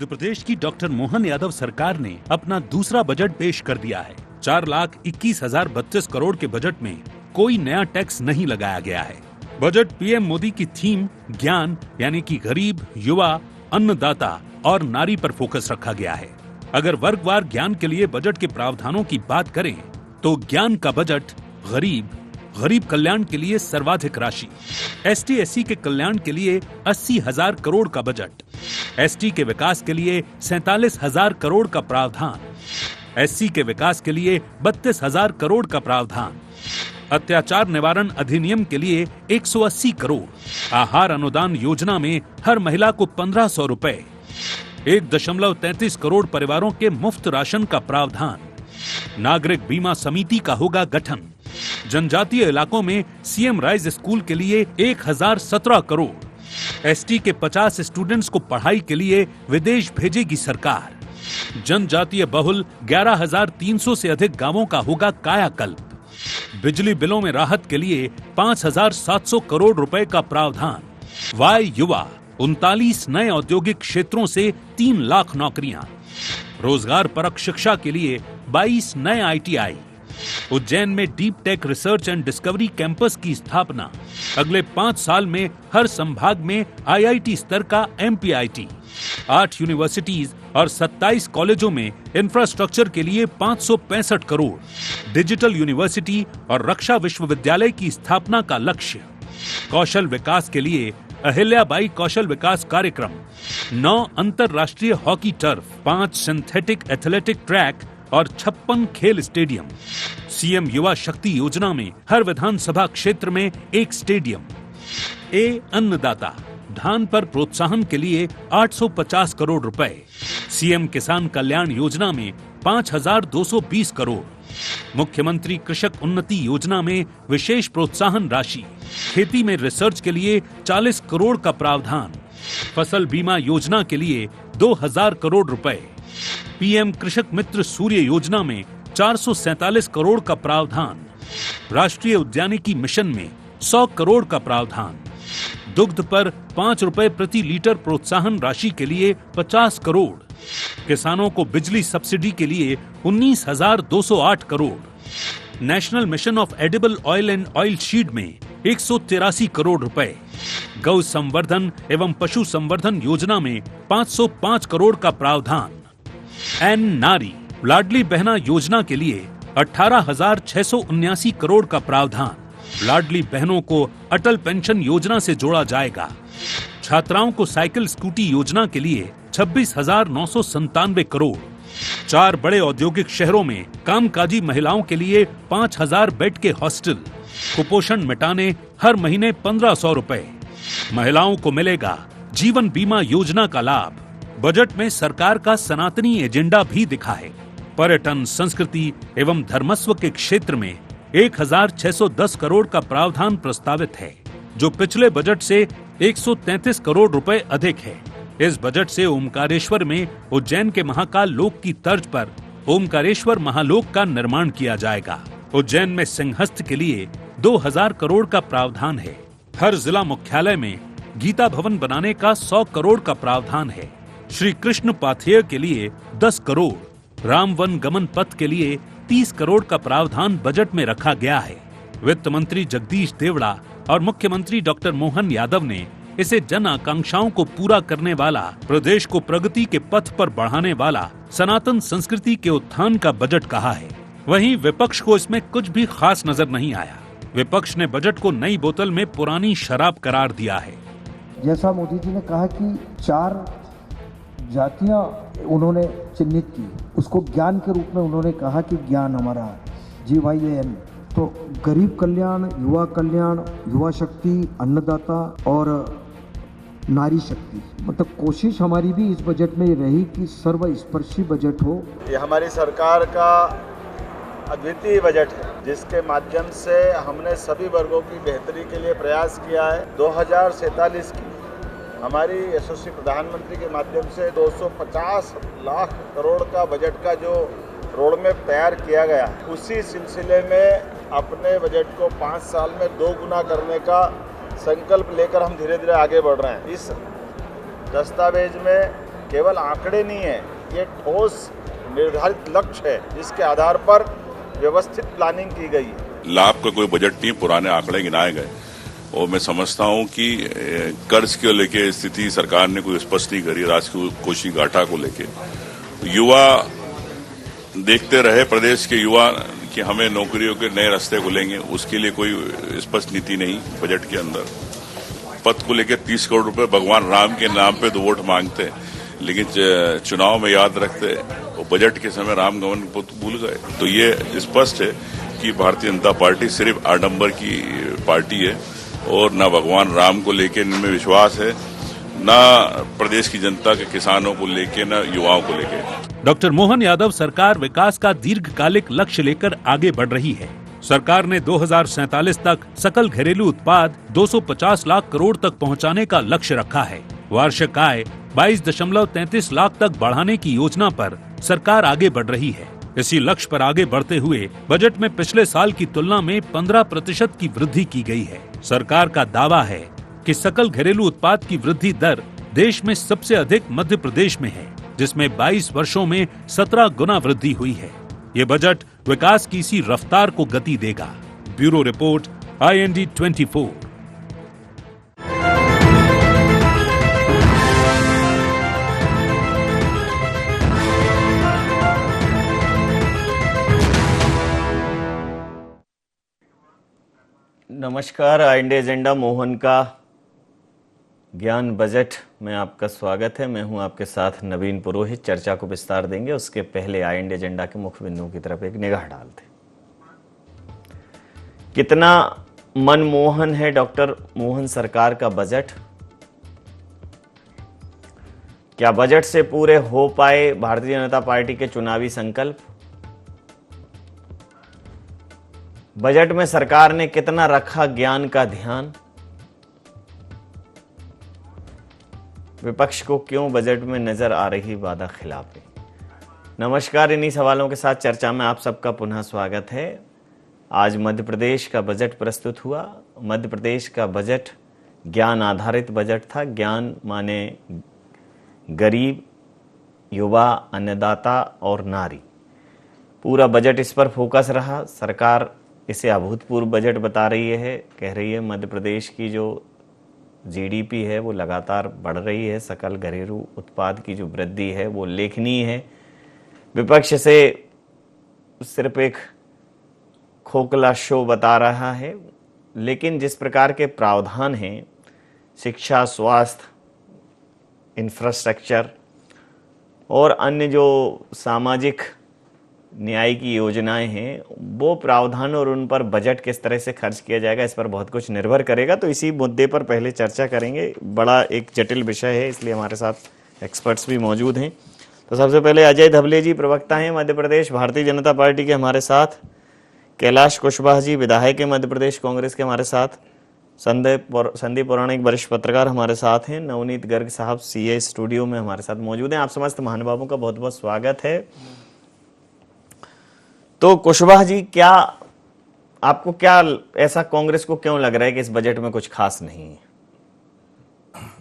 मध्य प्रदेश की डॉक्टर मोहन यादव सरकार ने अपना दूसरा बजट पेश कर दिया है। 4,21,032 करोड़ के बजट में कोई नया टैक्स नहीं लगाया गया है। बजट पीएम मोदी की थीम ज्ञान यानी कि गरीब, युवा, अन्नदाता और नारी पर फोकस रखा गया है। अगर वर्गवार ज्ञान के लिए बजट के प्रावधानों की बात करें तो ज्ञान का बजट गरीब कल्याण के लिए सर्वाधिक राशि, ST/SC के कल्याण के लिए 80,000 करोड़ का बजट, ST के विकास के लिए 47,000 करोड़ का प्रावधान, SC के विकास के लिए 32,000 करोड़ का प्रावधान, अत्याचार निवारण अधिनियम के लिए 180 करोड़, आहार अनुदान योजना में हर महिला को 1,500 रुपए, 1.33 करोड़ परिवारों के मुफ्त राशन का प्रावधान, नागरिक बीमा समिति का होगा गठन, जनजातीय इलाकों में सीएम राइज स्कूल के लिए 1,017 करोड़, ST के 50 स्टूडेंट्स को पढ़ाई के लिए विदेश भेजेगी सरकार, जनजातीय बहुल 11,300 से अधिक गांवों का होगा कायाकल्प, बिजली बिलों में राहत के लिए 5,700 करोड़ रुपए का प्रावधान, वाई युवा 39 नए औद्योगिक क्षेत्रों से 3 लाख नौकरियां, रोजगार परक शिक्षा के लिए 22 नए ITI, उज्जैन में deep tech research and discovery campus की स्थापना, अगले 5 साल में हर संभाग में IIT स्तर का MPIT, 8 यूनिवर्सिटीज और 27 कॉलेजों में इंफ्रास्ट्रक्चर के लिए 565 करोड़, डिजिटल यूनिवर्सिटी और रक्षा विश्वविद्यालय की स्थापना का लक्ष्य, कौशल विकास के लिए अहिल्याबाई कौशल विकास कार्यक्रम, 9 अंतरराष्ट्रीय hockey turf, 5 synthetic athletic track और 56 खेल स्टेडियम, सीएम युवा शक्ति योजना में हर विधानसभा क्षेत्र में 1 स्टेडियम, अन्नदाता धान पर प्रोत्साहन के लिए 850 करोड़ रुपए, सीएम किसान कल्याण योजना में 5,220 करोड़, मुख्यमंत्री कृषक उन्नति योजना में विशेष प्रोत्साहन राशि, खेती में रिसर्च के लिए 40 करोड़ का प्रावधान, फसल बीमा योजना के लिए 2,000 करोड़ रुपए, पीएम कृषक मित्र सूर्य योजना में 447 करोड़ का प्रावधान, राष्ट्रीय उद्यानिकी मिशन में 100 करोड़ का प्रावधान, दुग्ध पर 5 रुपए प्रति लीटर प्रोत्साहन राशि के लिए 50 करोड़, किसानों को बिजली सब्सिडी के लिए 19,208 crore, national mission of edible oil and oil seed में 183 करोड़ रुपए, गौ संवर्धन एवं पशु संवर्धन योजना में 505 करोड़ का प्रावधान, नारी लाडली बहना योजना के लिए 18,679 करोड़ का प्रावधान, लाडली बहनों को अटल पेंशन योजना से जोड़ा जाएगा, छात्राओं को साइकिल स्कूटी योजना के लिए 26,997 करोड़, 4 बड़े औद्योगिक शहरों में कामकाजी महिलाओं के लिए 5,000 बेड के हॉस्टल, कुपोषण मिटाने हर महीने 1,500 रुपए, महिलाओं को मिलेगा जीवन बीमा योजना का लाभ। बजट में सरकार का सनातनी एजेंडा भी दिखा है। पर्यटन, संस्कृति एवं धर्मस्व के क्षेत्र में 1,610 करोड़ का प्रावधान प्रस्तावित है, जो पिछले बजट से 133 करोड़ रुपए अधिक है। इस बजट से ओमकारेश्वर में उज्जैन के महाकाल लोक की तर्ज पर ओमकारेश्वर महालोक का निर्माण किया जाएगा। उज्जैन में सिंहस्थ के लिए 2,000 करोड़ का प्रावधान है। हर जिला मुख्यालय में गीता भवन बनाने का 100 करोड़ का प्रावधान है। श्री कृष्ण पाथेय के लिए 10 करोड़, राम वन गमन पथ के लिए 30 करोड़ का प्रावधान बजट में रखा गया है। वित्त मंत्री जगदीश देवड़ा और मुख्यमंत्री डॉक्टर मोहन यादव ने इसे जन आकांक्षाओं को पूरा करने वाला, प्रदेश को प्रगति के पथ पर बढ़ाने वाला, सनातन संस्कृति के उत्थान का बजट कहा है। वहीं विपक्ष को इसमें कुछ भी खास नजर नहीं आया। विपक्ष ने बजट को नई बोतल में पुरानी शराब करार दिया है। जैसा मोदी जी ने कहा कि 4 जातियां उन्होंने चिन्हित की, उसको ज्ञान के रूप में उन्होंने कहा कि ज्ञान हमारा GYAN, तो गरीब कल्याण, युवा शक्ति, अन्नदाता और नारी शक्ति, मतलब कोशिश हमारी भी इस बजट में रही कि सर्वस्पर्शी बजट हो। ये हमारी सरकार का अद्वितीय बजट है, जिसके माध्यम से हमने सभी वर्गों की बेहतरी के लिए प्रयास किया है। 2047 की हमारी यशस्वी प्रधानमंत्री के माध्यम से 250 लाख करोड़ का बजट का जो रोड मैप तैयार किया गया, उसी सिलसिले में अपने बजट को 5 साल में 2 गुना करने का संकल्प लेकर हम धीरे धीरे आगे बढ़ रहे हैं। इस दस्तावेज में केवल आंकड़े नहीं है, ये ठोस निर्धारित लक्ष्य है जिसके आधार पर व्यवस्थित प्लानिंग की गई है। लाभ का कोई बजट नहीं, पुराने आंकड़े गिनाए गए और मैं समझता हूं कि कर्ज को लेके स्थिति सरकार ने कोई स्पष्ट नहीं करी, राजकोषीय घाटा को लेके। युवा देखते रहे, प्रदेश के युवा कि हमें नौकरियों के नए रास्ते खुलेंगे, उसके लिए कोई स्पष्ट नीति नहीं बजट के अंदर। पद को लेकर 30 करोड़ रुपए भगवान राम के नाम पे 2 वोट मांगते हैं, लेकिन चुनाव में याद रखते वो बजट के समय राम गमन को भूल गए। तो ये स्पष्ट है कि भारतीय जनता पार्टी सिर्फ आडंबर की पार्टी है और न भगवान राम को लेकर इनमें विश्वास है, न प्रदेश की जनता के किसानों को लेकर, न युवाओं को लेकर। डॉक्टर मोहन यादव सरकार विकास का दीर्घकालिक लक्ष्य लेकर आगे बढ़ रही है। सरकार ने 2047 तक सकल घरेलू उत्पाद 250 लाख करोड़ तक पहुंचाने का लक्ष्य रखा है। वार्षिक आय 22.33 लाख तक बढ़ाने की योजना पर सरकार आगे बढ़ रही है। इसी लक्ष्य पर आगे बढ़ते हुए बजट में पिछले साल की तुलना में 15% की वृद्धि की गई है। सरकार का दावा है कि सकल घरेलू उत्पाद की वृद्धि दर देश में सबसे अधिक मध्य प्रदेश में है, जिसमें 22 वर्षों में 17 गुना वृद्धि हुई है। ये बजट विकास की इसी रफ्तार को गति देगा। Bureau report, IND 24। नमस्कार, IND एजेंडा मोहन का ज्ञान बजट में आपका स्वागत है। मैं हूं आपके साथ नवीन पुरोहित। चर्चा को विस्तार देंगे, उसके पहले IND एजेंडा के मुख्य बिंदुओं की तरफ एक निगाह डालते हैं। कितना मनमोहन है डॉक्टर मोहन सरकार का बजट? क्या बजट से पूरे हो पाए भारतीय जनता पार्टी के चुनावी संकल्प? बजट में सरकार ने कितना रखा ज्ञान का ध्यान? विपक्ष को क्यों बजट में नजर आ रही वादा खिलाफी? नमस्कार, इन्हीं सवालों के साथ चर्चा में आप सबका पुनः स्वागत है। आज मध्य प्रदेश का बजट प्रस्तुत हुआ। मध्य प्रदेश का बजट ज्ञान आधारित बजट था। ज्ञान माने गरीब, युवा, अन्नदाता और नारी। पूरा बजट इस पर फोकस रहा। सरकार इसे अभूतपूर्व बजट बता रही है, कह रही है मध्य प्रदेश की जो GDP है वो लगातार बढ़ रही है, सकल घरेलू उत्पाद की जो वृद्धि है वो उल्लेखनीय है। विपक्ष से सिर्फ एक खोखला शो बता रहा है, लेकिन जिस प्रकार के प्रावधान हैं शिक्षा, स्वास्थ्य, इंफ्रास्ट्रक्चर और अन्य जो सामाजिक न्याय की योजनाएं हैं, वो प्रावधान और उन पर बजट किस तरह से खर्च किया जाएगा, इस पर बहुत कुछ निर्भर करेगा। तो इसी मुद्दे पर पहले चर्चा करेंगे। बड़ा एक जटिल विषय है, इसलिए हमारे साथ एक्सपर्ट्स भी मौजूद हैं। तो सबसे पहले अजय धबले जी प्रवक्ता हैं मध्य प्रदेश भारतीय जनता पार्टी के हमारे साथ, कैलाश कुशवाहा जी विधायक है मध्य प्रदेश कांग्रेस के हमारे साथ, संदीप पौराणिक वरिष्ठ पत्रकार हमारे साथ हैं, नवनीत गर्ग साहब CA स्टूडियो में हमारे साथ मौजूद हैं। आप समस्त महानुभावों का बहुत बहुत स्वागत है। तो कुशवाहा जी, क्या आपको क्या ऐसा कांग्रेस को क्यों लग रहा है कि इस बजट में कुछ खास नहीं है?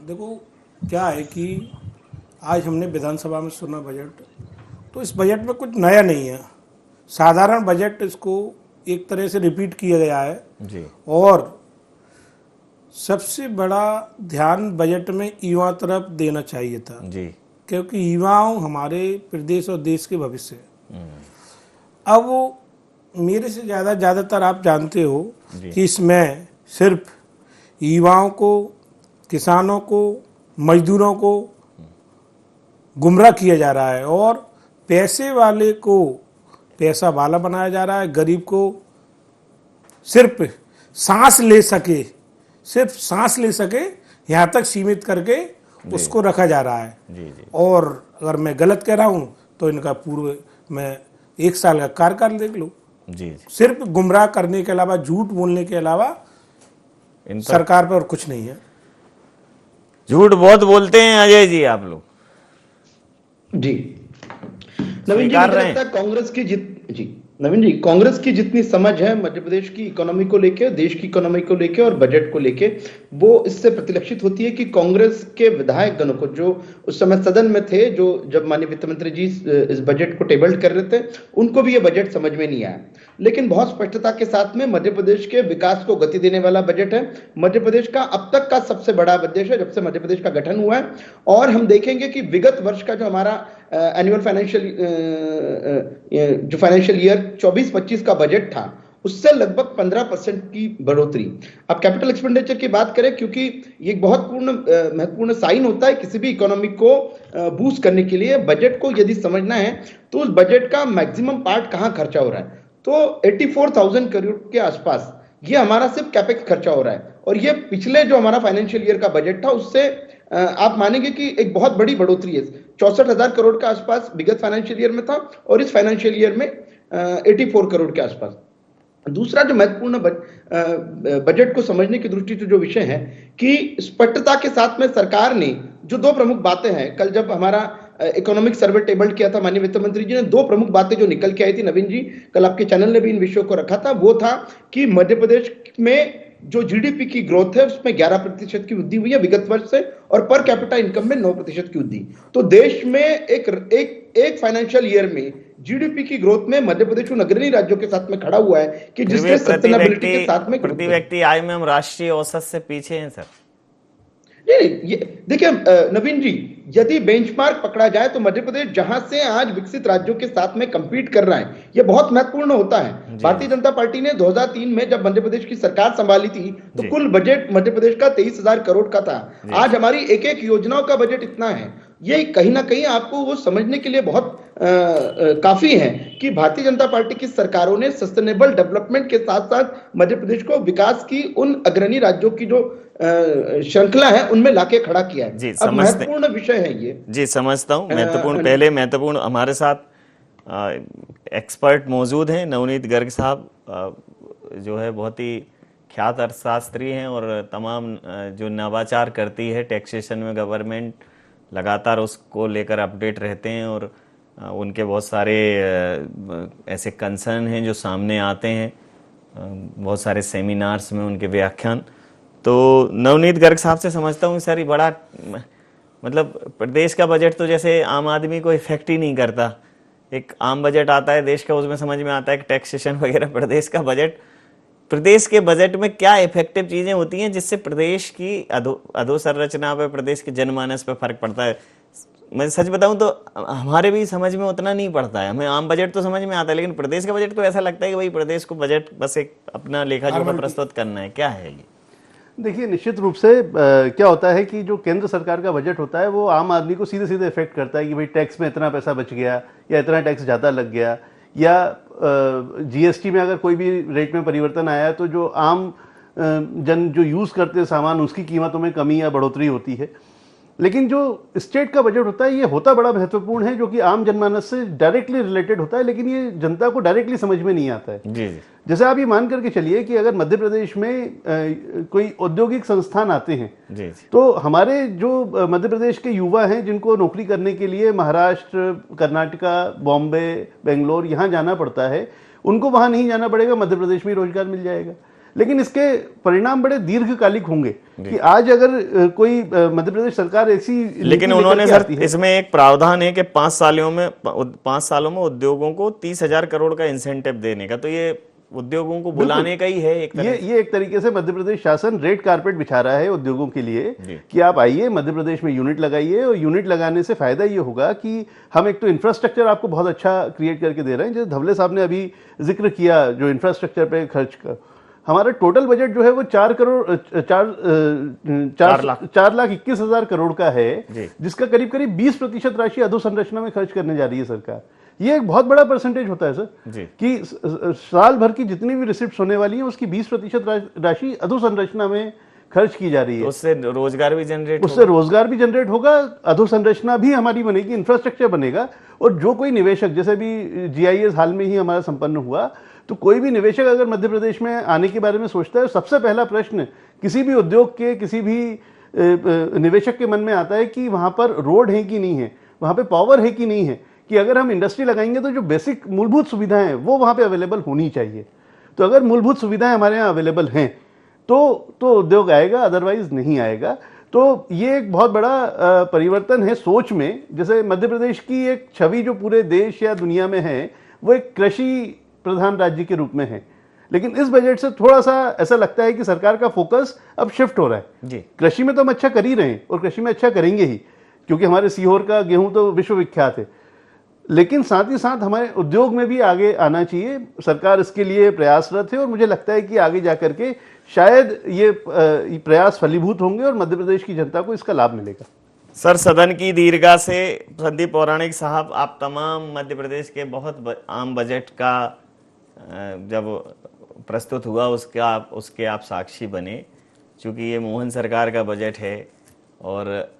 देखो क्या है कि आज हमने विधानसभा में सुना बजट, तो इस बजट में कुछ नया नहीं है। साधारण बजट इसको एक तरह से रिपीट किया गया है जी। और सबसे बड़ा ध्यान बजट में युवा तरफ देना चाहिए था जी, क्योंकि युवाओं हमारे प्रदेश और देश के भविष्य है। अब वो मेरे से ज़्यादातर आप जानते हो कि इसमें सिर्फ युवाओं को, किसानों को, मजदूरों को गुमराह किया जा रहा है और पैसे वाले को पैसा वाला बनाया जा रहा है, गरीब को सिर्फ सांस ले सके यहाँ तक सीमित करके उसको रखा जा रहा है। जी। और अगर मैं गलत कह रहा हूँ तो इनका पूर्व में 1 साल का कार्यकाल देख लो। जी। सिर्फ गुमराह करने के अलावा, झूठ बोलने के अलावा सरकार पर और कुछ नहीं है। झूठ बहुत बोलते हैं अजय जी आप लोग। जी नवीन जी, मुझे लगता है कांग्रेस की नवीन जी, कांग्रेस की जितनी समझ है मध्य प्रदेश की इकोनॉमी को लेके, देश की इकोनॉमी को लेके और बजट को लेके, वो इससे प्रतिलक्षित होती है कि कांग्रेस के विधायक गणों को, जो उस समय सदन में थे, जो जब माननीय वित्त मंत्री जी इस बजट को टेबल कर रहे थे, उनको भी ये बजट समझ में नहीं आया। लेकिन बहुत स्पष्टता के साथ में मध्य प्रदेश के विकास को गति देने वाला बजट है। मध्य प्रदेश का अब तक का सबसे बड़ा बजट है जब से मध्य प्रदेश का गठन हुआ है। और हम देखेंगे कि विगत वर्ष का जो हमारा एनुअल फाइनेंशियल ईयर 24-25 का बजट था, उससे लगभग 15% की बढ़ोतरी। अब कैपिटल एक्सपेंडिचर की बात करें, क्योंकि ये एक बहुत महत्वपूर्ण साइन होता है किसी भी इकोनॉमी को बूस्ट करने के लिए। बजट को यदि समझना है तो उस बजट का मैक्सिमम पार्ट कहां खर्चा हो रहा है, तो 84,000 करोड़ के आसपास ये हमारा सिर्फ कैपेक्स खर्चा हो रहा है। और ये पिछले जो हमारा फाइनेंशियल ईयर का बजट था उससे आप मानेंगे कि एक बहुत बड़ी बढ़ोतरी है। 64,000 करोड़ के आसपास विगत फाइनेंशियल ईयर में था और इस फाइनेंशियल ईयर में 84 करोड़ के आसपास। दूसरा जो महत्वपूर्ण बजट को समझने की दृष्टि से जो विषय है कि स्पष्टता के साथ में सरकार ने जो दो प्रमुख बातें हैं, कल जब हमारा इकोनॉमिक सर्वे टेबल किया था माननीय वित्त मंत्री जी ने, दो प्रमुख बातें जो निकल के आई थी, नवीन जी कल आपके चैनल ने भी इन विषयों को रखा था, वो था कि मध्य प्रदेश में जो जीडीपी की ग्रोथ है उसमें 11% की वृद्धि हुई है विगत वर्ष से, और पर कैपिटा इनकम में 9% की वृद्धि। तो देश में एक फाइनेंशियल ईयर में जीडीपी की ग्रोथ में मध्य प्रदेश उन अग्रणी राज्यों के साथ में खड़ा हुआ है कि जिसके सस्टेनेबिलिटी के साथ में प्रति व्यक्ति आय में हम राष्ट्रीय औसत से पीछे हैं सर। ये देखिए नवीन जी, यदि बेंचमार्क पकड़ा जाए तो मध्य प्रदेश जहां से आज विकसित राज्यों के साथ में कंपीट कर रहा है, ये बहुत महत्वपूर्ण होता है। भारतीय जनता पार्टी ने 2003 में जब मध्य प्रदेश की सरकार संभाली थी तो कुल बजट मध्य प्रदेश का 23,000 करोड़ का था। आज हमारी एक एक योजनाओं का बजट इतना है। ये कहीं ना कहीं आपको वो समझने के लिए बहुत काफी है कि भारतीय जनता पार्टी की सरकारों ने सस्टेनेबल डेवलपमेंट के साथ साथ मध्य प्रदेश को विकास की उन अग्रणी राज्यों की जो श्रृंखला है उनमें लाके खड़ा किया है। जी, अब महत्वपूर्ण विषय है ये। जी समझता हूँ, महत्वपूर्ण हमारे साथ एक्सपर्ट मौजूद हैं। नवनीत गर्ग साहब जो है बहुत ही ख्यात अर्थशास्त्री हैं और तमाम जो नवाचार करती है टैक्सेशन में गवर्नमेंट, लगातार उसको लेकर अपडेट रहते हैं और उनके बहुत सारे ऐसे कंसर्न हैं जो सामने आते हैं, बहुत सारे सेमिनार्स में उनके व्याख्यान। तो नवनीत गर्ग साहब से समझता हूँ सर, ये बड़ा मतलब प्रदेश का बजट तो जैसे आम आदमी को इफेक्ट ही नहीं करता। एक आम बजट आता है देश का, उसमें समझ में आता है कि टैक्सेशन वगैरह। प्रदेश के बजट में क्या इफेक्टिव चीजें होती हैं जिससे प्रदेश की अधोसंरचना पे, प्रदेश के जनमानस पे फर्क पड़ता है? मैं सच बताऊं तो हमारे भी समझ में उतना नहीं पड़ता है। हमें आम बजट तो समझ में आता है, लेकिन प्रदेश का बजट तो ऐसा लगता है कि भाई प्रदेश को बजट बस एक अपना लेखा जोखा प्रस्तुत करना है। क्या है ये? देखिए, निश्चित रूप से क्या होता है कि जो केंद्र सरकार का बजट होता है वो आम आदमी को सीधे सीधे इफेक्ट करता है कि भाई टैक्स में इतना पैसा बच गया या इतना टैक्स ज़्यादा लग गया, या जीएसटी में अगर कोई भी रेट में परिवर्तन आया तो जो आम जन जो यूज़ करते हैं सामान उसकी कीमतों में कमी या बढ़ोतरी होती है। लेकिन जो स्टेट का बजट होता है ये होता बड़ा महत्वपूर्ण है, जो कि आम जनमानस से डायरेक्टली रिलेटेड होता है, लेकिन ये जनता को डायरेक्टली समझ में नहीं आता है। जी। जैसे आप ये मान करके चलिए कि अगर मध्य प्रदेश में कोई औद्योगिक संस्थान आते हैं जी। तो हमारे जो मध्य प्रदेश के युवा हैं जिनको नौकरी करने के लिए महाराष्ट्र, कर्नाटका, बॉम्बे, बेंगलोर यहाँ जाना पड़ता है, उनको वहाँ नहीं जाना पड़ेगा, मध्य प्रदेश में रोजगार मिल जाएगा। लेकिन इसके परिणाम बड़े दीर्घकालिक होंगे कि आज अगर कोई मध्य प्रदेश सरकार ऐसी, लेकिन उन्होंने सर इसमें एक प्रावधान है कि 5 सालों में उद्योगों को 30,000 करोड़ का इंसेंटिव देने का, तो ये उद्योगों को बुलाने का ही है एक तरह। ये एक तरीके से मध्य प्रदेश शासन रेड कारपेट बिछा रहा है उद्योगों के लिए कि आप आइए मध्य प्रदेश में यूनिट लगाइए, और यूनिट लगाने से फायदा ये होगा कि हम एक तो इंफ्रास्ट्रक्चर आपको बहुत अच्छा क्रिएट करके दे रहे हैं। जैसे धवले साहब ने अभी जिक्र किया जो इंफ्रास्ट्रक्चर पे खर्च का, हमारा टोटल बजट जो है वो 4,21,000 करोड़ का है, जिसका करीब करीब 20% राशि अधोसंरचना में खर्च करने जा रही है सरकार। ये एक बहुत बड़ा परसेंटेज होता है सर कि साल भर की जितनी भी रिसिप्ट होने वाली है उसकी 20% राशि अधोसंरचना में खर्च की जा रही है। उससे रोजगार भी जनरेट होगा, अधोसंरचना भी हमारी बनेगी, इंफ्रास्ट्रक्चर बनेगा। और जो कोई निवेशक, जैसे भी जीआईएस हाल में ही हमारा संपन्न हुआ, तो कोई भी निवेशक अगर मध्य प्रदेश में आने के बारे में सोचता है, सबसे पहला प्रश्न किसी भी उद्योग के, किसी भी निवेशक के मन में आता है कि वहां पर रोड है कि नहीं है, वहां पे पावर है कि नहीं है, कि अगर हम इंडस्ट्री लगाएंगे तो जो बेसिक मूलभूत सुविधाएं हैं वो वहाँ पे अवेलेबल होनी चाहिए। तो अगर मूलभूत सुविधाएं हमारे यहाँ अवेलेबल हैं तो उद्योग आएगा, अदरवाइज नहीं आएगा। तो ये एक बहुत बड़ा परिवर्तन है सोच में। जैसे मध्य प्रदेश की एक छवि जो पूरे देश या दुनिया में है वो एक कृषि प्रधान राज्य के रूप में है, लेकिन इस बजट से थोड़ा सा ऐसा लगता है कि सरकार का फोकस अब शिफ्ट हो रहा है जी। कृषि में तो हम अच्छा कर ही रहे हैं और कृषि में अच्छा करेंगे ही, क्योंकि हमारे सीहोर का गेहूं तो विश्व विख्यात है, लेकिन साथ ही साथ हमारे उद्योग में भी आगे आना चाहिए। सरकार इसके लिए प्रयासरत है और मुझे लगता है कि आगे जाकर के शायद ये प्रयास फलीभूत होंगे और मध्य प्रदेश की जनता को इसका लाभ मिलेगा। सर, सदन की दीर्घा से संदीप पौराणिक साहब, आप तमाम मध्य प्रदेश के बहुत आम बजट का जब प्रस्तुत हुआ उसके आप साक्षी बने, क्योंकि ये मोहन सरकार का बजट है और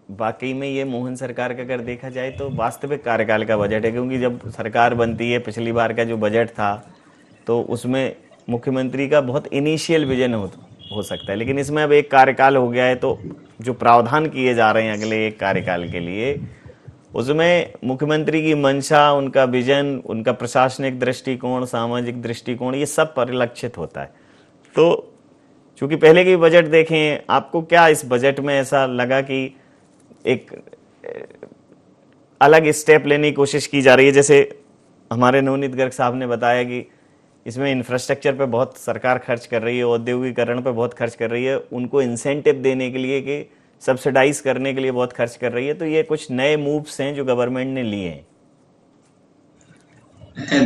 वाकई में ये मोहन सरकार का अगर देखा जाए तो वास्तविक कार्यकाल का बजट है, क्योंकि जब सरकार बनती है, पिछली बार का जो बजट था तो उसमें मुख्यमंत्री का बहुत इनिशियल विजन हो सकता है, लेकिन इसमें अब एक कार्यकाल हो गया है तो जो प्रावधान किए जा रहे हैं अगले एक कार्यकाल के लिए, उसमें मुख्यमंत्री की मंशा, उनका विजन, उनका प्रशासनिक दृष्टिकोण, सामाजिक दृष्टिकोण, ये सब परिलक्षित होता है। तो चूंकि पहले के बजट देखें, आपको क्या इस बजट में ऐसा लगा कि एक अलग स्टेप लेने की कोशिश की जा रही है? जैसे हमारे नवनीत गर्ग साहब ने बताया कि इसमें इंफ्रास्ट्रक्चर पे बहुत सरकार खर्च कर रही है, औद्योगिकरण पे बहुत खर्च कर रही है, उनको इंसेंटिव देने के लिए कि सब्सिडाइज करने के लिए बहुत खर्च कर रही है। तो ये कुछ नए मूव्स हैं जो गवर्नमेंट ने लिए हैं।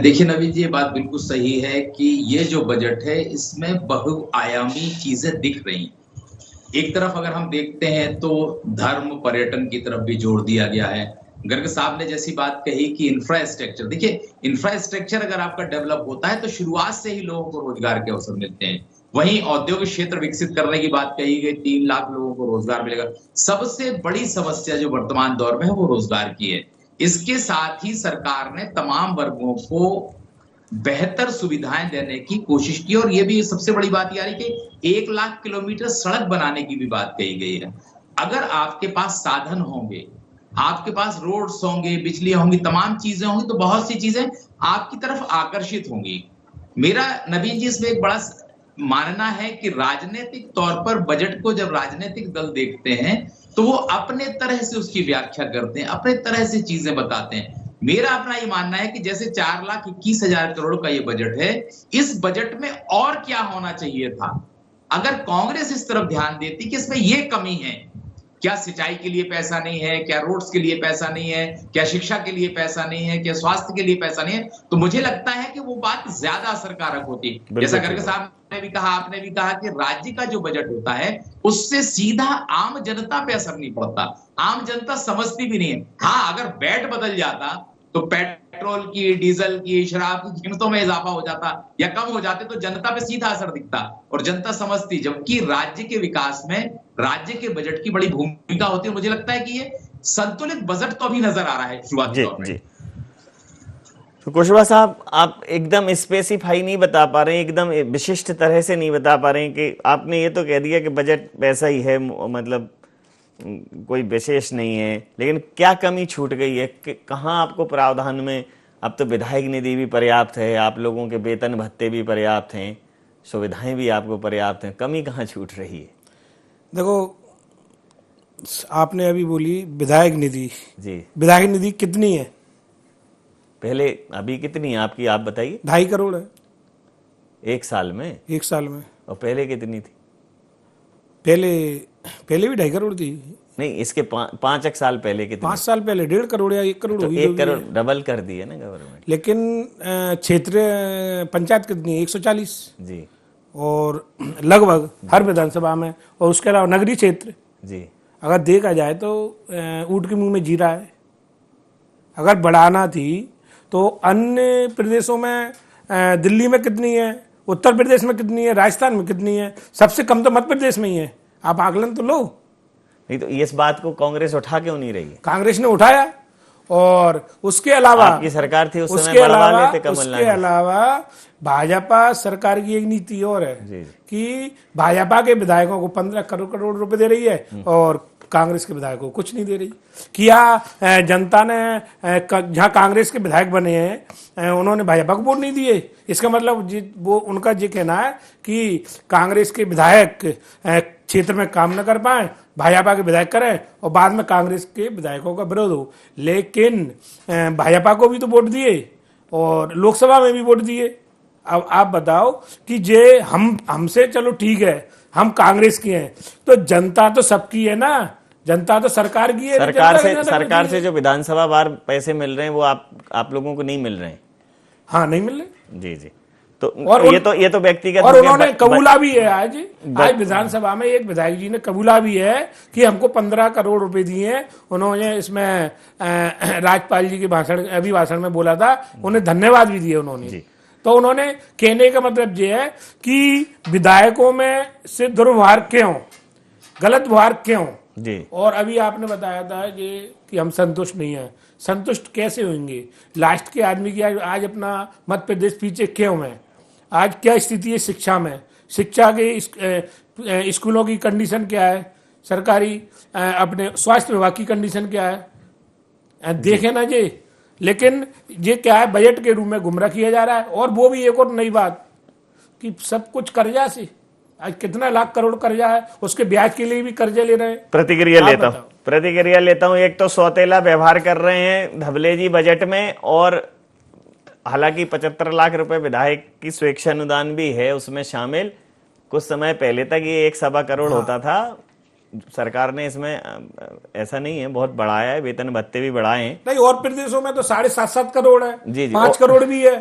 देखिए नवीन जी, ये बात बिल्कुल सही है कि ये जो बजट है इसमें बहुआयामी चीजें दिख रही। एक तरफ अगर हम देखते हैं तो धर्म पर्यटन की तरफ भी जोर दिया गया है। गर्ग साहब ने जैसी बात कही कि इंफ्रास्ट्रक्चर, देखिए इंफ्रास्ट्रक्चर अगर आपका डेवलप होता है तो शुरुआत से ही लोगों को रोजगार के अवसर मिलते हैं। वहीं औद्योगिक क्षेत्र विकसित करने की बात कही गई, 3 लाख लोगों को रोजगार मिलेगा। सबसे बड़ी समस्या जो वर्तमान दौर में है वो रोजगार की है। इसके साथ ही सरकार ने तमाम वर्गों को बेहतर सुविधाएं देने की कोशिश की और ये भी सबसे बड़ी बात ये आ रही कि 1 लाख किलोमीटर सड़क बनाने की भी बात कही गई है। अगर आपके पास साधन होंगे, आपके पास रोड्स होंगे, बिजली होंगी, तमाम चीजें होंगी, तो बहुत सी चीजें आपकी तरफ आकर्षित होंगी। मेरा नवीन जी इसमें एक बड़ा मानना है कि राजनीतिक तौर पर बजट को जब राजनीतिक दल देखते हैं तो वो अपने तरह से उसकी व्याख्या करते हैं, अपने तरह से चीजें बताते हैं। मेरा अपना ये मानना है कि जैसे 4,21,000 करोड़ का ये बजट है, इस बजट में और क्या होना चाहिए था? अगर कांग्रेस इस तरफ ध्यान देती कि इसमें ये कमी है, क्या सिंचाई के लिए पैसा नहीं है, क्या रोड्स के लिए पैसा नहीं है, क्या शिक्षा के लिए पैसा नहीं है, क्या स्वास्थ्य के लिए पैसा नहीं है, तो मुझे लगता है कि वो बात ज्यादा असरकारक होती। जैसा गर्ग साहब ने भी कहा, आपने भी कहा कि राज्य का जो बजट होता है उससे सीधा आम जनता पे असर नहीं पड़ता, आम जनता समझती भी नहीं है। हाँ, अगर वैट बदल जाता तो पेट्रोल की, डीजल की, शराब की कीमतों में इजाफा हो जाता या कम हो जाते तो जनता पे सीधा असर दिखता और जनता समझती, जबकि राज्य के विकास में राज्य के बजट की बड़ी भूमिका होती है। मुझे लगता है कि ये संतुलित बजट तो अभी नजर आ रहा है शुरुआती दौर में। तो कुशवाहा साहब, आप एकदम स्पेसिफाई नहीं बता पा रहे हैं, एकदम विशिष्ट तरह से नहीं बता पा रहे हैं कि आपने ये तो कह दिया कि बजट वैसा ही है, मतलब कोई विशेष नहीं है, लेकिन क्या कमी छूट गई है? कहाँ आपको प्रावधान में, अब तो विधायक निधि भी पर्याप्त है, आप लोगों के वेतन भत्ते भी पर्याप्त हैं, सुविधाएं भी आपको पर्याप्त हैं, कमी कहाँ छूट रही है? देखो, आपने अभी बोली विधायक निधि जी, विधायक निधि कितनी है? पहले अभी कितनी है आपकी, आप बताइए। 2.5 करोड़ है एक साल में। एक साल में। और पहले कितनी थी? पहले भी 2.5 करोड़ थी। नहीं, इसके 5 साल पहले कितनी? 5 साल पहले 1.5 करोड़ या 1 करोड़ तो हुई। 1 करोड़ डबल कर दी है ना गवर्नमेंट। लेकिन क्षेत्रीय पंचायत कितनी है? 140 जी, और लगभग हर विधानसभा में। और उसके अलावा नगरीय क्षेत्र जी, अगर देखा जाए तो ऊँट के मुंह में जीरा है। अगर बढ़ाना थी तो अन्य प्रदेशों में, दिल्ली में कितनी है, उत्तर प्रदेश में कितनी है, राजस्थान में कितनी है? सबसे कम तो मध्य प्रदेश में ही है। आप आकलन तो लो। नहीं तो इस बात को कांग्रेस उठा क्यों नहीं रही है? कांग्रेस ने उठाया, और उसके अलावा आपकी सरकार थी उस समय, बढ़वा लेते कमलनाथ। उसके अलावा भाजपा सरकार की एक नीति और है कि भाजपा के विधायकों को 15 करोड़ रुपए दे रही है और कांग्रेस के विधायकों को कुछ नहीं दे रही। किया जनता ने जहां कांग्रेस के विधायक बने हैं उन्होंने भाजपा को वोट नहीं दिए। इसका मतलब वो उनका ये कहना है कि कांग्रेस के विधायक क्षेत्र में काम न कर पाए, भाजपा के विधायक करें और बाद में कांग्रेस के विधायकों का विरोध हो। लेकिन भाजपा को भी तो वोट दिए और लोकसभा में भी वोट दिए। अब आप बताओ कि जे हमसे चलो ठीक है, हम कांग्रेस की हैं, तो जनता तो सबकी है ना, जनता तो सरकार की है। सरकार से जो विधानसभा वार पैसे मिल रहे हैं वो आप लोगों को नहीं मिल रहे हैं। हाँ, नहीं मिल रहे। जी जी। तो ये तो व्यक्तिगत, और उन्होंने कबूला भी है आज विधानसभा में एक विधायक जी ने कबूला भी है कि हमको 15 करोड़ रुपए दिए। उन्होंने इसमें राज्यपाल जी के भाषण में बोला था, उन्हें धन्यवाद भी दिए उन्होंने। तो उन्होंने कहने का मतलब ये है कि विधायकों में से दुर्व्यवहार क्यों, गलत व्यवहार क्यों जी। और अभी आपने बताया था कि हम संतुष्ट नहीं है। संतुष्ट कैसे होंगे? लास्ट के आदमी की आज अपना मध्य प्रदेश पीछे क्यों है? आज क्या स्थिति है शिक्षा में? शिक्षा के स्कूलों की कंडीशन क्या है? सरकारी अपने स्वास्थ्य विभाग की कंडीशन क्या है? देखे ना जी। लेकिन ये क्या है, बजट के रूप में गुमराह किया जा रहा है। और वो भी एक और नई बात कि सब कुछ कर्जा से, आज कितना लाख करोड़ कर्जा है, उसके ब्याज के लिए भी कर्जे ले रहे हैं। प्रतिक्रिया लेता हूं। एक तो सौतेला व्यवहार कर रहे हैं धवले जी बजट में, और हालांकि 75 लाख रुपए विधायक की स्वेच्छा अनुदान भी है उसमें शामिल। कुछ समय पहले तक ये 1.25 करोड़ होता था। सरकार ने इसमें ऐसा नहीं है, बहुत बढ़ाया है, वेतन भत्ते भी बढ़ाए हैं। नहीं, और प्रदेशों में तो 7.5 करोड़ है, जी 5 करोड़ भी है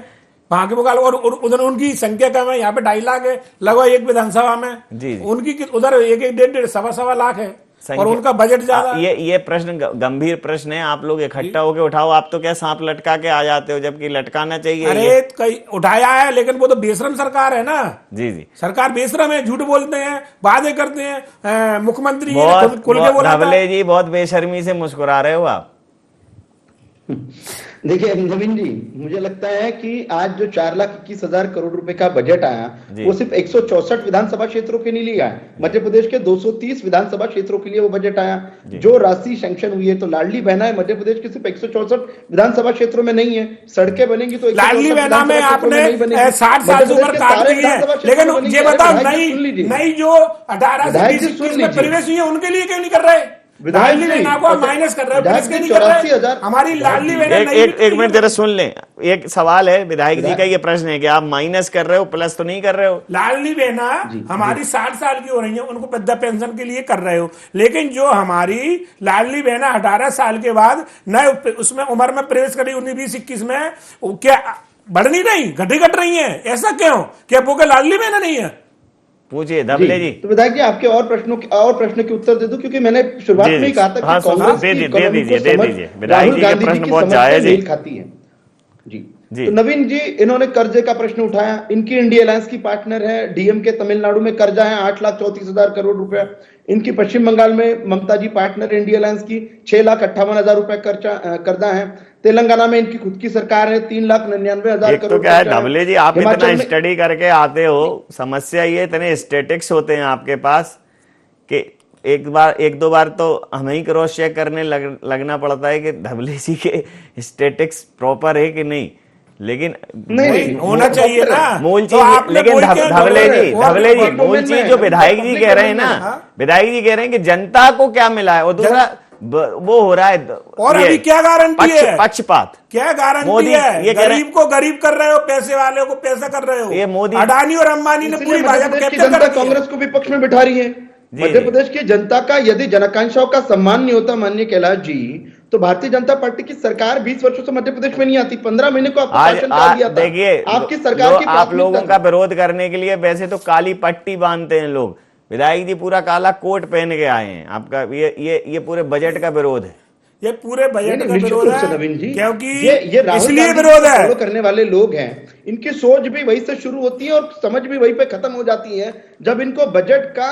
वहां के मुकाबले। और उधर उनकी संख्या कम है, यहाँ पे 2.5 लाख है लगभग एक विधानसभा में। जी। उनकी उधर 1.5 सवा लाख है और उनका बजट ज्यादा। ये प्रश्न गंभीर प्रश्न है, आप लोग इकट्ठा होके उठाओ। आप तो क्या सांप लटका के आ जाते हो, जबकि लटकाना चाहिए। अरे कई उठाया है, लेकिन वो तो बेशरम सरकार है ना। जी जी, सरकार बेशरम है, झूठ बोलते हैं, वादे करते हैं। मुख्यमंत्री खुल के बोला, धवले जी बहुत बेशर्मी से मुस्कुरा रहे हो आप। देखिए नवीन जी, मुझे लगता है कि आज जो 4,21,000 करोड़ रुपए का बजट आया वो सिर्फ 164 विधानसभा क्षेत्रों के लिए आया। मध्य प्रदेश के 230 विधानसभा क्षेत्रों के लिए वो बजट आया। जो राशि सैंक्शन हुई है, तो लाडली बहना है मध्य प्रदेश के सिर्फ 164 विधानसभा क्षेत्रों में नहीं है। सड़कें बनेंगी तो लाडली बहना में आपने 60 साल से उम्र काट दी है, लेकिन ये बताओ नई जो 18 से 20 में प्रवेश हुई है उनके लिए क्यों नहीं कर रहे? लाडली बहना को माइनस कर रहे हो, नहीं कर रहे? हमारी लाडली बहना एक मिनट जरा सुन लें। एक सवाल है विधायक जी का, ये प्रश्न है कि आप माइनस कर रहे हो, प्लस तो नहीं कर रहे हो। लाडली बहना हमारी 60 साल की हो रही है, उनको वृद्धा पेंशन के लिए कर रहे हो। लेकिन जो हमारी लाडली बहना 18 साल के बाद नए उसमें उम्र में प्रवेश करी 19-20-21 में, क्या बढ़ नहीं रही, घट रही है? ऐसा क्यों? क्या वो लाडली बहना नहीं है? पूछिए धवले जी। तो विधायक जी, आपके और प्रश्न के उत्तर दे दूं, क्योंकि मैंने शुरुआत में ही कहा था कि कांग्रेस की इकोनॉमी को समझ राहुल गांधी जी की समझ से मेल खाती है। जी। तो नवीन जी, इन्होंने कर्जे का प्रश्न उठाया। इनकी इंडिया अलायंस की पार्टनर है डीएमके। तमिलनाडु में कर्जा है 8,34,000 करोड़ रुपया। इनकी पश्चिम बंगाल में ममता जी पार्टनर इंडिया अलायंस की 6,58,000 रुपए कर्जा है। तेलंगाना में इनकी खुद की सरकार है 3,99,000 करोड़। तो क्या है धवले जी, आप इतना स्टडी करके आते हो, समस्या ये इतने स्टेटिक्स होते हैं आपके पास कि एक दो बार तो हमें ही क्रॉस चेक करने लगना पड़ता है कि धवले जी के स्टेटिक्स प्रॉपर है कि नहीं। लेकिन नहीं होना चाहिए ना मूल चीज। लेकिन धवले जी मूल चीज जो विधायक जी कह रहे हैं ना, विधायक जी कह रहे हैं कि जनता को क्या मिला है, और दूसरा वो हो रहा है। और अभी क्या गारंटी है? पक्षपात क्या गारंटी है? ये गरीब को गरीब कर रहे हो, पैसे वाले को पैसा कर रहे हो। ये मोदी, अडानी और अंबानी ने पूरी जनता कांग्रेस को विपक्ष में बिठा रही है। मध्य प्रदेश की जनता का यदि जनआकांक्षाओं का सम्मान नहीं होता माननीय कैलाश जी, तो भारतीय जनता पार्टी की सरकार 20 वर्षों से मध्य प्रदेश में नहीं आती। 15 महीने को आपको शासन काल दिया था। देखिए, आपकी सरकार की आप लोगों का विरोध करने के लिए वैसे तो काली पट्टी बांधते हैं लोग। विधायक जी पूरा काला कोट पहन के आए हैं। आपका ये पूरे बजट का विरोध है। ये पूरे बजट का विरोध है नवीन जी, क्योंकि ये इसलिए विरोध है। फॉलो करने वाले लोग हैं, इनकी सोच भी वही से शुरू होती है और समझ भी वही पे खत्म हो जाती है जब इनको बजट का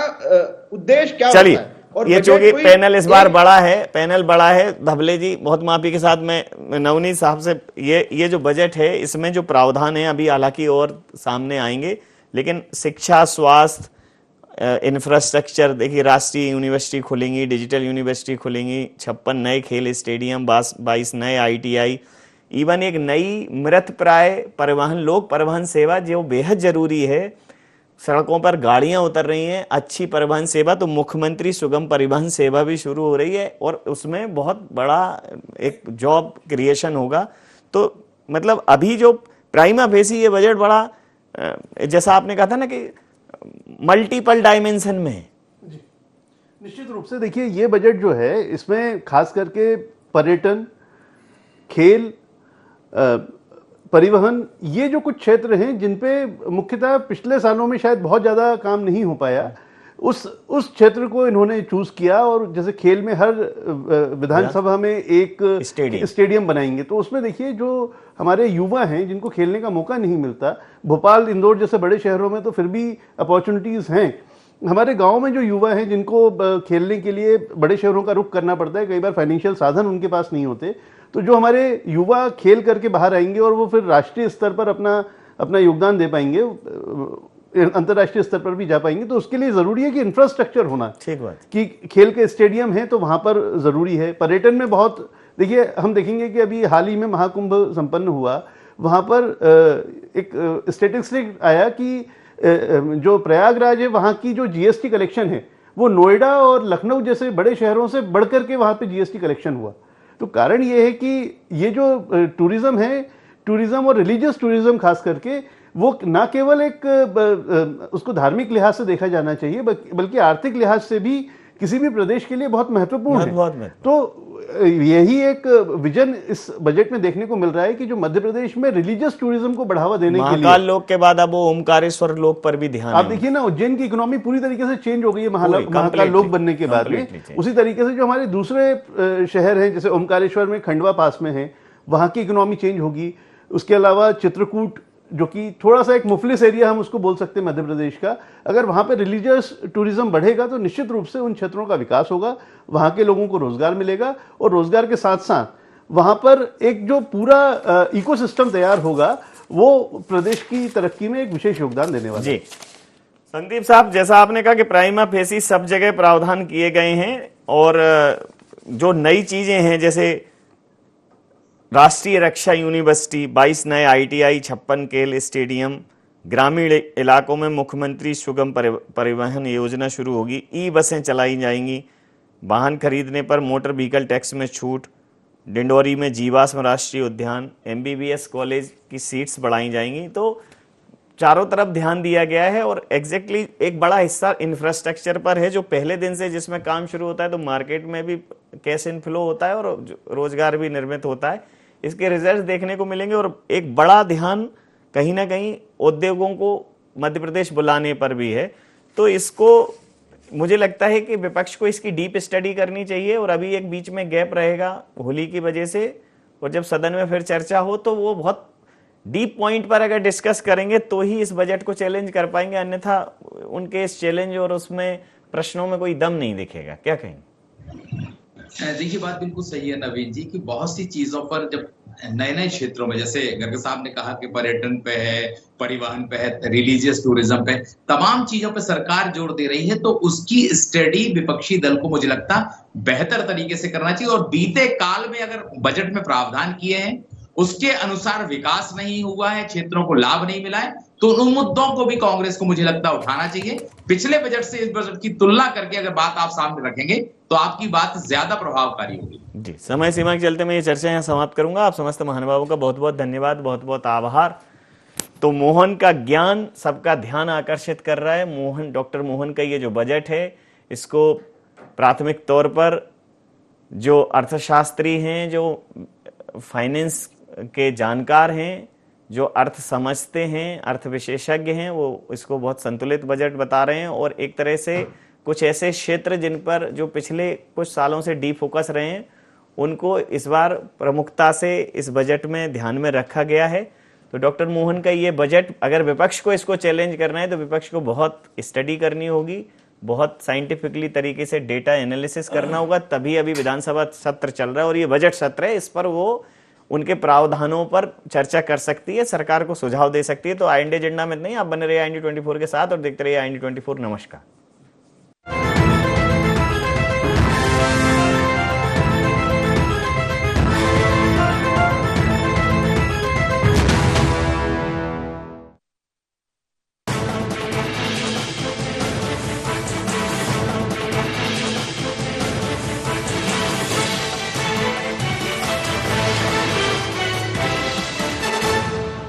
उद्देश्य क्या होता है। और ये चूंकि पैनल इस बार बड़ा है धवले जी, बहुत माफी के साथ मैं नवनीत साहब से, ये जो बजट है इसमें जो प्रावधान है अभी हालांकि और सामने आएंगे, लेकिन शिक्षा, स्वास्थ्य, इंफ्रास्ट्रक्चर देखिए, राष्ट्रीय यूनिवर्सिटी खुलेंगी, डिजिटल यूनिवर्सिटी खुलेंगी, 56 नए खेल स्टेडियम, 22 नए ITI, इवन एक नई मृत प्राय परिवहन, लोक परिवहन सेवा जो बेहद जरूरी है। सड़कों पर गाड़ियां उतर रही हैं, अच्छी परिवहन सेवा, तो मुख्यमंत्री सुगम परिवहन सेवा भी शुरू हो रही है और उसमें बहुत बड़ा एक जॉब क्रिएशन होगा। तो मतलब अभी जो प्राइमा फेसी ये बजट बड़ा, जैसा आपने कहा था ना कि मल्टीपल डायमेंशन में है। निश्चित रूप से देखिए, ये बजट जो है इसमें खास करके पर्यटन, खेल, परिवहन, ये जो कुछ क्षेत्र हैं जिन पे मुख्यतः पिछले सालों में शायद बहुत ज़्यादा काम नहीं हो पाया, उस क्षेत्र को इन्होंने चूज किया। और जैसे खेल में हर विधानसभा में एक स्टेडियम बनाएंगे, तो उसमें देखिए जो हमारे युवा हैं जिनको खेलने का मौका नहीं मिलता, भोपाल, इंदौर जैसे बड़े शहरों में तो फिर भी अपॉर्चुनिटीज़ हैं। हमारे गांव में जो युवा हैं जिनको खेलने के लिए बड़े शहरों का रुख करना पड़ता है, कई बार फाइनेंशियल साधन उनके पास नहीं होते, तो जो हमारे युवा खेल करके बाहर आएंगे और वो फिर राष्ट्रीय स्तर पर अपना योगदान दे पाएंगे, अंतर्राष्ट्रीय स्तर पर भी जा पाएंगे, तो उसके लिए जरूरी है कि इंफ्रास्ट्रक्चर होना। ठीक बात, कि खेल के स्टेडियम है तो वहां पर जरूरी है। पर्यटन में बहुत, देखिए हम देखेंगे कि अभी हाल ही में महाकुंभ संपन्न हुआ, वहां पर एक स्टेटिस्टिक आया कि जो प्रयागराज है वहां की जो GST कलेक्शन है वो नोएडा और लखनऊ जैसे बड़े शहरों से बढ़कर के वहां पे GST कलेक्शन हुआ। तो कारण ये है कि ये जो टूरिज्म है, टूरिज्म और रिलीजियस टूरिज्म खास करके, वो ना केवल एक उसको धार्मिक लिहाज से देखा जाना चाहिए, बल्कि आर्थिक लिहाज से भी किसी भी प्रदेश के लिए बहुत महत्वपूर्ण है। तो यही एक विजन इस बजट में देखने को मिल रहा है कि जो मध्य प्रदेश में रिलीजियस टूरिज्म को बढ़ावा देने के लिए, महाकाल लोक के बाद अब वो ओमकारेश्वर लोक पर भी ध्यान, आप देखिए ना, उज्जैन की इकोनॉमी पूरी तरीके से चेंज हो गई है महाकाल लोक बनने के बाद में। उसी तरीके से जो हमारे दूसरे शहर हैं, जैसे ओमकारेश्वर में, खंडवा पास में है, वहां की इकोनॉमी चेंज होगी। उसके अलावा चित्रकूट, जो कि थोड़ा सा एक मुफलिस एरिया हम उसको बोल सकते हैं मध्य प्रदेश का, अगर वहां पे रिलीजियस टूरिज्म बढ़ेगा तो निश्चित रूप से उन क्षेत्रों का विकास होगा, वहां के लोगों को रोजगार मिलेगा और रोजगार के साथ साथ वहां पर एक जो पूरा इकोसिस्टम तैयार होगा वो प्रदेश की तरक्की में एक विशेष योगदान देने वाला है। संदीप साहब, जैसा आपने कहा कि प्राइमा फेसी सब जगह प्रावधान किए गए हैं और जो नई चीजें हैं, जैसे राष्ट्रीय रक्षा यूनिवर्सिटी, 22 नए ITI, 56 खेल स्टेडियम, ग्रामीण इलाकों में मुख्यमंत्री सुगम परिवहन योजना शुरू होगी, बसें चलाई जाएंगी, वाहन खरीदने पर मोटर व्हीकल टैक्स में छूट, डिंडोरी में जीवाश्म राष्ट्रीय उद्यान, MBBS कॉलेज की सीट्स बढ़ाई जाएंगी। तो चारों तरफ ध्यान दिया गया है और एग्जैक्टली एक बड़ा हिस्सा इंफ्रास्ट्रक्चर पर है, जो पहले दिन से जिसमें काम शुरू होता है तो मार्केट में भी कैश इनफ्लो होता है और रोजगार भी निर्मित होता है। इसके रिजल्ट देखने को मिलेंगे और एक बड़ा ध्यान कहीं ना कहीं उद्योगों को मध्य प्रदेश बुलाने पर भी है। तो इसको मुझे लगता है कि विपक्ष को इसकी डीप स्टडी करनी चाहिए और अभी एक बीच में गैप रहेगा होली की वजह से, और जब सदन में फिर चर्चा हो तो वो बहुत डीप पॉइंट पर अगर डिस्कस करेंगे तो ही इस बजट को चैलेंज कर पाएंगे, अन्यथा उनके इस चैलेंज और उसमें प्रश्नों में कोई दम नहीं दिखेगा। क्या कहेंगे? देखिए, बात बिल्कुल सही है नवीन जी कि बहुत सी चीजों पर जब नए नए क्षेत्रों में, जैसे गर्ग साहब ने कहा कि पर्यटन पे है, परिवहन पे है, रिलीजियस टूरिज्म पे, तमाम चीजों पे सरकार जोर दे रही है, तो उसकी स्टडी विपक्षी दल को मुझे लगता बेहतर तरीके से करना चाहिए। और बीते काल में अगर बजट में प्रावधान किए हैं उसके अनुसार विकास नहीं हुआ है, क्षेत्रों को लाभ नहीं मिला है, तो उन मुद्दों को भी कांग्रेस को मुझे लगता है उठाना चाहिए। पिछले बजट से इस बजट की तुलना करके अगर बात आप सामने रखेंगे तो आपकी बात ज्यादा प्रभावकारी होगी। जी, समय सीमा के चलते मैं ये चर्चा यहाँ समाप्त करूंगा। आप समस्त महानुभावों का बहुत बहुत धन्यवाद, बहुत बहुत आभार। तो मोहन का ज्ञान सबका ध्यान आकर्षित कर रहा है। डॉक्टर मोहन का ये जो बजट है, इसको प्राथमिक तौर पर जो अर्थशास्त्री हैं, जो फाइनेंस के जानकार हैं, जो अर्थ समझते हैं, अर्थ विशेषज्ञ हैं, वो इसको बहुत संतुलित बजट बता रहे हैं। और एक तरह से कुछ ऐसे क्षेत्र जिन पर जो पिछले कुछ सालों से डी फोकस रहे हैं, उनको इस बार प्रमुखता से इस बजट में ध्यान में रखा गया है। तो डॉक्टर मोहन का ये बजट, अगर विपक्ष को इसको चैलेंज करना है तो विपक्ष को बहुत स्टडी करनी होगी, बहुत साइंटिफिकली तरीके से डेटा एनालिसिस करना होगा, तभी अभी विधानसभा सत्र चल रहा है और ये बजट सत्र है, इस पर वो उनके प्रावधानों पर चर्चा कर सकती है, सरकार को सुझाव दे सकती है। तो IND एजेंडा में नहीं, आप बने रहिए IND 24 के साथ और देखते रहिए IND 24। नमस्कार।